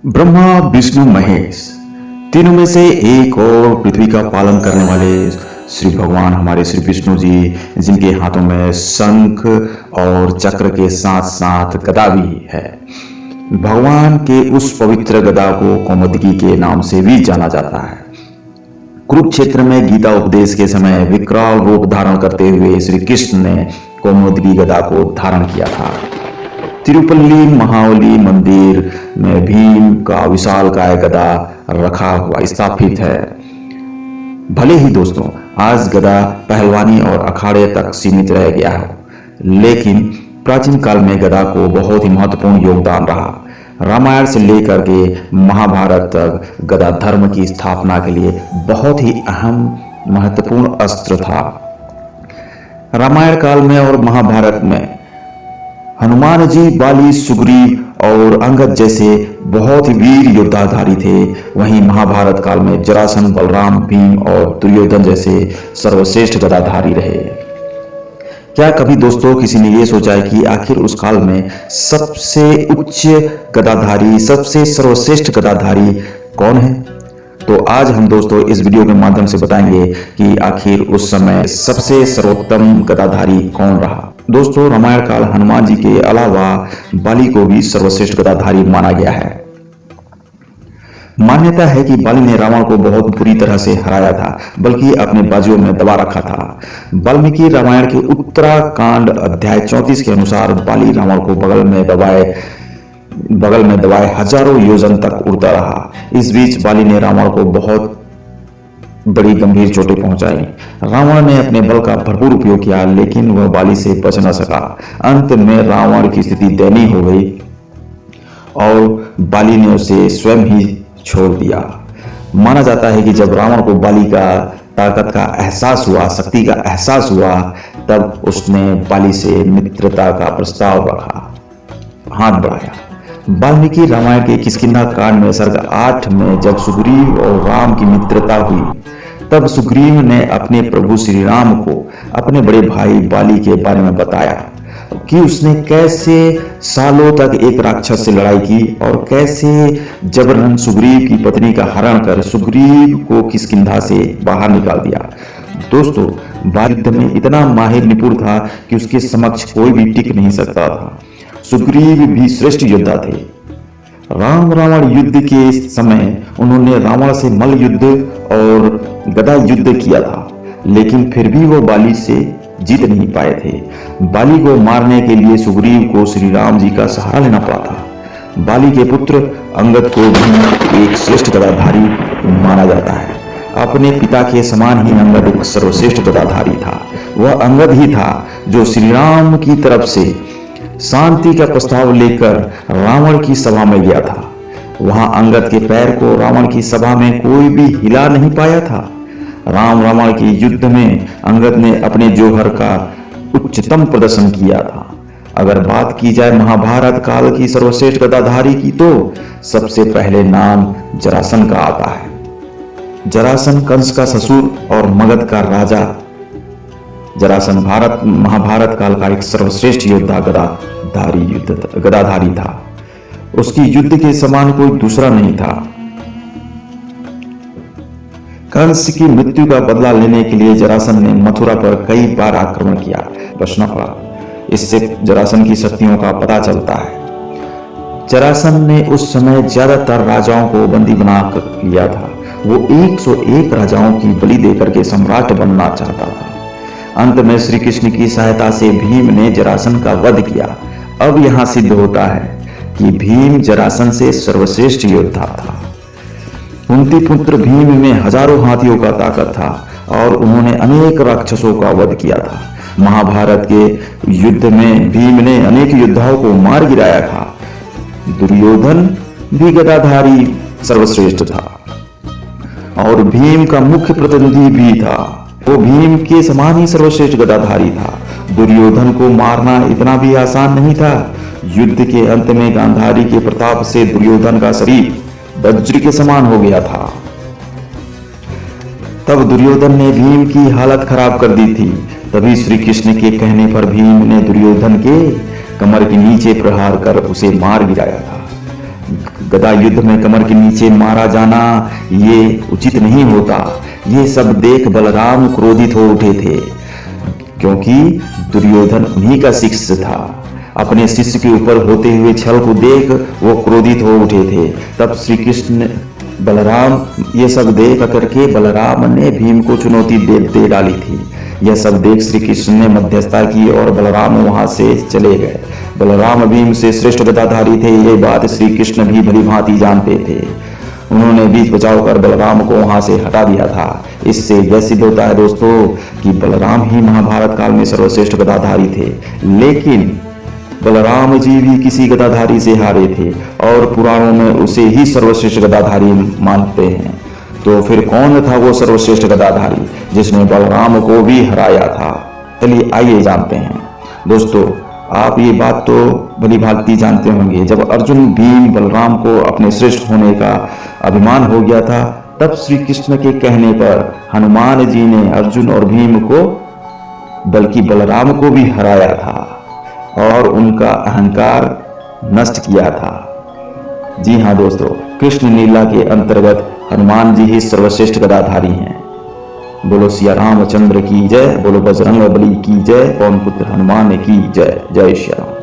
ब्रह्मा विष्णु महेश तीनों में से एक और पृथ्वी का पालन करने वाले श्री भगवान हमारे श्री विष्णु जी, जिनके हाथों में शंख और चक्र के साथ साथ गदा भी है। भगवान के उस पवित्र गदा को कौमुदगी के नाम से भी जाना जाता है। कुरुक्षेत्र में गीता उपदेश के समय विकराल रूप धारण करते हुए श्री कृष्ण ने कौमुदगी गदा को धारण किया था। तिरुपल्ली महावली मंदिर में भीम का विशालकाय गदा रखा हुआ स्थापित है। भले ही दोस्तों आज गदा पहलवानी और अखाड़े तक सीमित रह गया है, लेकिन प्राचीन काल में गदा को बहुत ही महत्वपूर्ण योगदान रहा। रामायण से लेकर के महाभारत तक गदा धर्म की स्थापना के लिए बहुत ही अहम महत्वपूर्ण अस्त्र था। रामायण काल में और महाभारत में हनुमान जी, बाली, सुग्रीव और अंगद जैसे बहुत ही वीर योद्धाधारी थे। वहीं महाभारत काल में जरासंध, बलराम, भीम और दुर्योधन जैसे सर्वश्रेष्ठ गदाधारी रहे। क्या कभी दोस्तों किसी ने यह सोचा है कि आखिर उस काल में सबसे उच्च गदाधारी, सबसे सर्वश्रेष्ठ गदाधारी कौन है? तो आज हम दोस्तों इस वीडियो के माध्यम से बताएंगे कि आखिर उस समय सबसे सर्वोत्तम गदाधारी कौन रहा। दोस्तों रामायण काल हनुमान जी के अलावा बाली को भी सर्वश्रेष्ठ गदाधारी माना गया है। मान्यता है कि बाली ने रावण को बहुत बुरी तरह से हराया था, बल्कि अपने बाजुओं में दबा रखा था। वाल्मीकि रामायण के उत्तराकांड अध्याय 34 के अनुसार बाली रावण को बगल में दबाए हजारों योजन तक उड़ता रहा। इस बीच बाली ने रावण को बहुत बड़ी गंभीर चोटें पहुंचाई। रावण ने अपने बल का भरपूर उपयोग किया, लेकिन वह बाली से बच न सका। अंत में रावण की स्थिति दयनीय हो गई और बाली ने उसे स्वयं ही छोड़ दिया। माना जाता है कि जब रावण को बाली का ताकत का एहसास हुआ, शक्ति का एहसास हुआ, तब उसने बाली से मित्रता का प्रस्ताव रखा, हाथ बढ़ाया। वाल्मीकि रामायण के किष्किंधा कांड में सर्ग 8 में जब सुग्रीव और राम की मित्रता हुई, तब सुग्रीव ने अपने प्रभु श्री राम को अपने बड़े भाई बाली के बारे में बताया कि उसने कैसे सालों तक एक राक्षस से लड़ाई की और कैसे जबरन सुग्रीव की पत्नी का हरण कर सुग्रीव को किष्किंधा से बाहर निकाल दिया। दोस्तों बाली युद्ध में इतना माहिर निपुण था कि उसके समक्ष कोई भी टिक नहीं सकता था। सुग्रीव भी श्रेष्ठ योद्धा थे। राम रावण युद्ध के समय उन्होंने रावण से मल्ल युद्ध और गदा युद्ध किया था, लेकिन फिर भी वो बाली से जीत नहीं पाए थे। बाली को मारने के लिए सुग्रीव को श्री राम जी का सहारा लेना पड़ा था। बाली के पुत्र अंगद को भी एक श्रेष्ठ गदाधारी माना जाता है। अपने पिता के समान ही अंगद एक सर्वश्रेष्ठ गदाधारी था। वह अंगद ही था जो श्री राम की तरफ से शांति का प्रस्ताव लेकर रावण की सभा में गया था। वहां अंगद के पैर को रावण की सभा में कोई भी हिला नहीं पाया था। राम रावण के युद्ध में अंगद ने अपने जौहर का उच्चतम प्रदर्शन किया था। अगर बात की जाए महाभारत काल की सर्वश्रेष्ठ गदाधारी की, तो सबसे पहले नाम जरासंध का आता है। जरासंध कंस का ससुर और मगध का राजा। जरासंध महाभारत काल का एक सर्वश्रेष्ठ योद्धा गदाधारी था। उसकी युद्ध के समान कोई दूसरा नहीं था। कंस की मृत्यु का बदला लेने के लिए जरासंध ने मथुरा पर कई बार आक्रमण किया, बचना पड़ा। इससे जरासंध की शक्तियों का पता चलता है। जरासंध ने उस समय ज्यादातर राजाओं को बंदी बना लिया था। वो 101 राजाओं की बलि देकर के सम्राट बनना चाहता था। अंत में श्री कृष्ण की सहायता से भीम ने जरासंध का वध किया। अब यहां सिद्ध होता है कि भीम जरासंध से सर्वश्रेष्ठ योद्धा था। कुंती पुत्र भीम में हजारों हाथियों का ताकत था और उन्होंने अनेक राक्षसों का वध किया था। महाभारत के युद्ध में भीम ने अनेक योद्धाओं को मार गिराया था। दुर्योधन भी गदाधारी सर्वश्रेष्ठ था और भीम का मुख्य प्रतिनिधि भी था। वो भीम के समान ही सर्वश्रेष्ठ गदाधारी था। दुर्योधन को मारना इतना भी आसान नहीं था। युद्ध के अंत में गांधारी के प्रताप से दुर्योधन का शरीर वज्र के समान हो गया था। तब दुर्योधन ने भीम की हालत खराब कर दी थी। तभी श्री कृष्ण के कहने पर भीम ने दुर्योधन के कमर के नीचे प्रहार कर उसे मार गिराया था। गदा युद्ध में कमर के नीचे मारा जाना ये उचित नहीं होता। ये सब देख बलराम क्रोधित हो उठे थे, क्योंकि दुर्योधन उन्हीं का शिष्य था। अपने शिष्य के ऊपर होते हुए छल को देख वो क्रोधित हो उठे थे। तब श्री कृष्ण बलराम ये सब देख करके बलराम ने भीम को चुनौती दे डाली थी। यह सब देख श्री कृष्ण ने मध्यस्थता की और बलराम वहां से चले गए। बलराम भीम से श्रेष्ठ गदाधारी थे, ये बात श्री कृष्ण भी भली भांति जानते थे। उन्होंने बीच बचाव कर बलराम को वहां से हटा दिया था। इससे यह सिद्ध होता है दोस्तों कि बलराम ही महाभारत काल में सर्वश्रेष्ठ गदाधारी थे। लेकिन बलराम जी भी किसी गदाधारी से हारे थे और पुराणों में उसे ही सर्वश्रेष्ठ गदाधारी मानते हैं। तो फिर कौन था वो सर्वश्रेष्ठ गदाधारी जिसने बलराम को भी हराया था? चलिए आइए जानते हैं। दोस्तों, आप ये बात तो भली भांति जानते होंगे, जब अर्जुन भीम बलराम को अपने श्रेष्ठ होने का अभिमान हो गया था, तब श्री कृष्ण के कहने पर हनुमान जी ने अर्जुन और भीम को बल्कि बलराम को भी हराया था और उनका अहंकार नष्ट किया था। जी हाँ दोस्तों, कृष्ण लीला के अंतर्गत हनुमान जी ही सर्वश्रेष्ठ गदाधारी हैं। बोलो सिया रामचंद्र की जय, बोलो बजरंग बली की जय, पवन पुत्र हनुमान की जय। जय श्री राम।